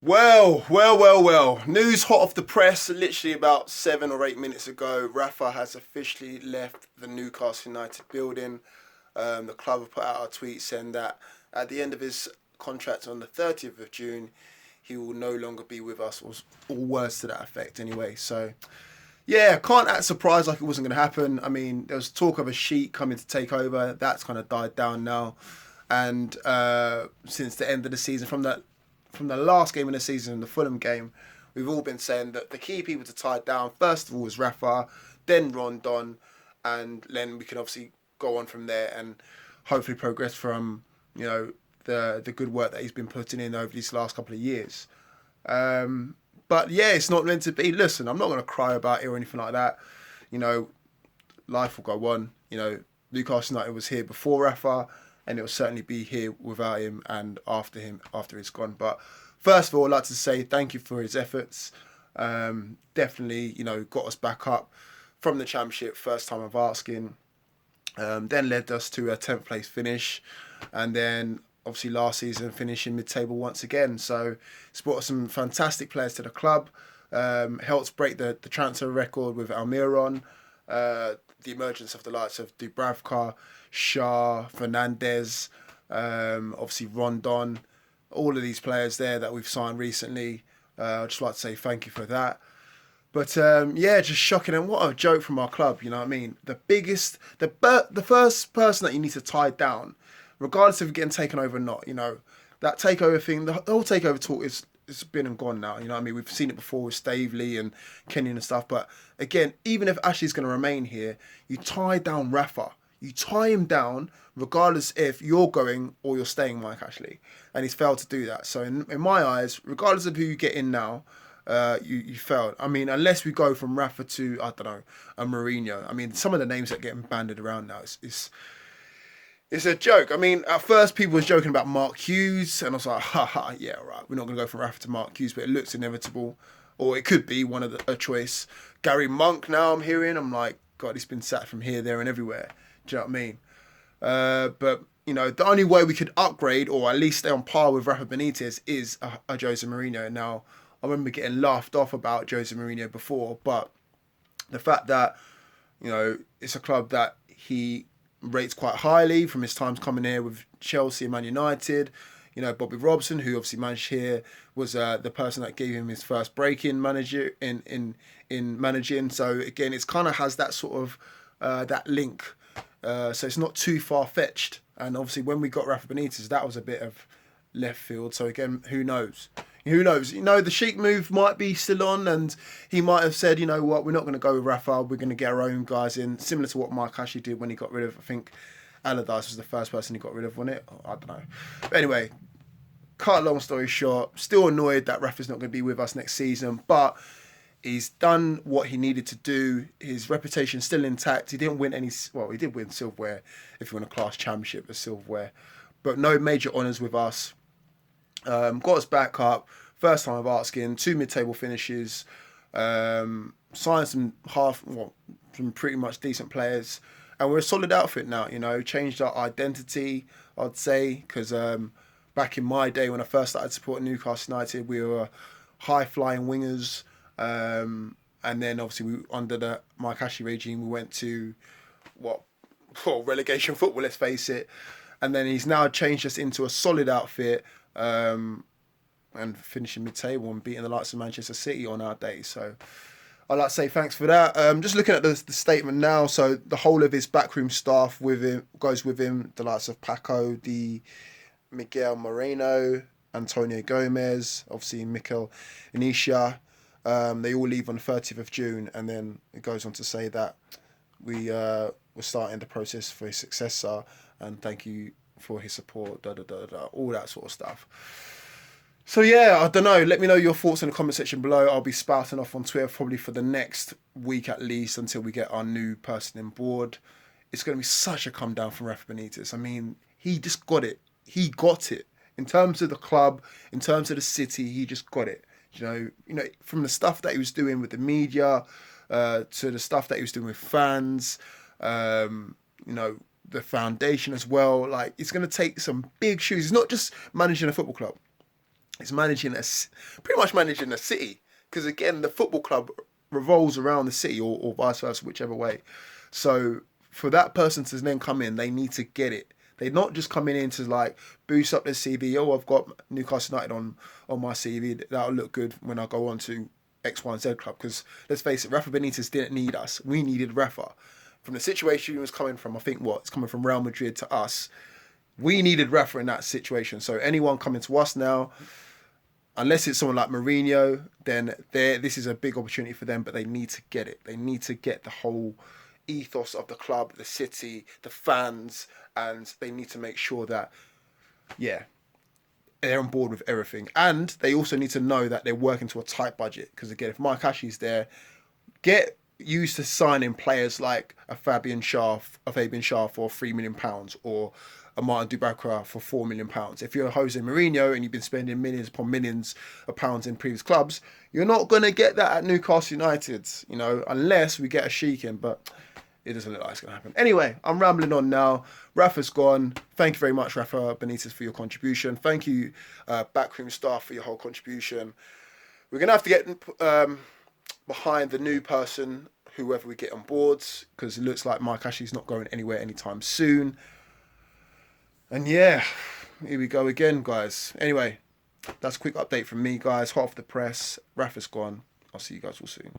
Well. News hot off the press, literally about 7 or 8 minutes ago. Rafa has officially left the Newcastle United building. The club have put out a tweet saying that at the end of his contract on the 30th of June, he will no longer be with us, or all words to that effect anyway. So, yeah, can't act surprised like it wasn't going to happen. I mean, there was talk of a Sheik coming to take over. That's kind of died down now. And since the end of the season, from the last game of the season, the Fulham game, we've all been saying that the key people to tie it down, first of all, was Rafa, then Rondon, and then we can obviously go on from there and hopefully progress from, the good work that he's been putting in over these last couple of years. But yeah, it's not meant to be. Listen, I'm not going to cry about it or anything like that. You know, life will go on. Newcastle United was here before Rafa, and it will certainly be here without him and after he's gone. But first of all, I'd like to say thank you for his efforts. Definitely, got us back up from the Championship, first time of asking. Then led us to a 10th place finish, and then obviously last season finishing mid-table once again. So it's brought some fantastic players to the club. Helped break the transfer record with Almiron. The emergence of the likes of Dubravka, Shah, Fernandez, obviously Rondon, all of these players there that we've signed recently. I'd just like to say thank you for that. But yeah, just shocking, and what a joke from our club. You know what I mean? The first person that you need to tie down, regardless of it getting taken over or not. That takeover thing, the whole takeover talk is it's been and gone now. You know what I mean? We've seen it before with Stavely and Kenyon and stuff. But again, even if Ashley's going to remain here, you tie down Rafa. You tie him down regardless if you're going or you're staying, Mike Ashley. And he's failed to do that. So in my eyes, regardless of who you get in now, you failed. I mean, unless we go from Rafa to, I don't know, a Mourinho. I mean, some of the names that are getting banded around now it's a joke. I mean, at first people was joking about Mark Hughes, and I was like, yeah, all right, we're not going to go from Rafa to Mark Hughes, but it looks inevitable, or it could be a choice. Gary Monk now I'm hearing, I'm like, God, he's been sacked from here, there, and everywhere. Do you know what I mean? But the only way we could upgrade, or at least stay on par with Rafa Benitez, is a Jose Mourinho. Now, I remember getting laughed off about Jose Mourinho before, but the fact that it's a club that he rates quite highly from his times coming here with Chelsea and Man United. Bobby Robson, who obviously managed here, was the person that gave him his first break in manager in managing. So again, it's kind of has that sort of that link. So it's not too far fetched. And obviously, when we got Rafa Benitez, that was a bit of left field. So again, who knows? Who knows? The Sheik move might be still on, and he might have said, you know what, we're not going to go with Rafa, we're going to get our own guys in, similar to what Mike Ashley did when he got rid of, I think, Allardyce was the first person he got rid of, wasn't it? I don't know. But anyway, cut a long story short, still annoyed that Rafa's not going to be with us next season, but he's done what he needed to do. His reputation's still intact. He didn't win he did win silverware, if you want to class Championship as silverware, but no major honours with us. Got us back up, first time of asking, 2 mid-table finishes, signed some pretty much decent players, and we're a solid outfit now. Changed our identity, I'd say, because back in my day when I first started supporting Newcastle United, we were high-flying wingers, and then obviously under the Mike Ashley regime, we went to relegation football, let's face it, and then he's now changed us into a solid outfit. And finishing mid-table and beating the likes of Manchester City on our day. So I'd like to say thanks for that. Just looking at the statement now, so the whole of his backroom staff goes with him, the likes of Paco, Miguel Moreno, Antonio Gomez, obviously Mikel Inisha. They all leave on the 30th of June, and then it goes on to say that we're starting the process for his successor, and thank you for his support, all that sort of stuff. So yeah, I don't know. Let me know your thoughts in the comment section below. I'll be spouting off on Twitter probably for the next week at least until we get our new person on board. It's going to be such a come down from Rafa Benitez. I mean, he just got it. He got it. In terms of the club, in terms of the city, he just got it. From the stuff that he was doing with the media, to the stuff that he was doing with fans, the foundation as well. Like, it's going to take some big shoes. He's not just managing a football club. It's pretty much managing a city. Because again, the football club revolves around the city, or vice versa, whichever way. So for that person to then come in, they need to get it. They're not just coming in to like boost up their CV. Oh, I've got Newcastle United on my CV. That'll look good when I go on to X, Y, and Z club. Because let's face it, Rafa Benitez didn't need us. We needed Rafa. From the situation he was coming from, I think it's coming from Real Madrid to us. We needed Rafa in that situation. So anyone coming to us now, unless it's someone like Mourinho, then this is a big opportunity for them, but they need to get it. They need to get the whole ethos of the club, the city, the fans, and they need to make sure that, yeah, they're on board with everything. And they also need to know that they're working to a tight budget. Because again, if Mike Ashley's there, get used to signing players like a Fabian Schär for £3 million, or a Martin Dubakwa for £4 million. If you're Jose Mourinho and you've been spending millions upon millions of pounds in previous clubs, you're not going to get that at Newcastle United, unless we get a Sheik in, but it doesn't look like it's going to happen. Anyway, I'm rambling on now. Rafa's gone. Thank you very much, Rafa Benitez, for your contribution. Thank you, backroom staff, for your whole contribution. We're going to have to get behind the new person, whoever we get on boards, because it looks like Mike Ashley's not going anywhere anytime soon. And yeah, here we go again, guys. Anyway, that's a quick update from me, guys. Hot off the press. Rafa's gone. I'll see you guys all soon.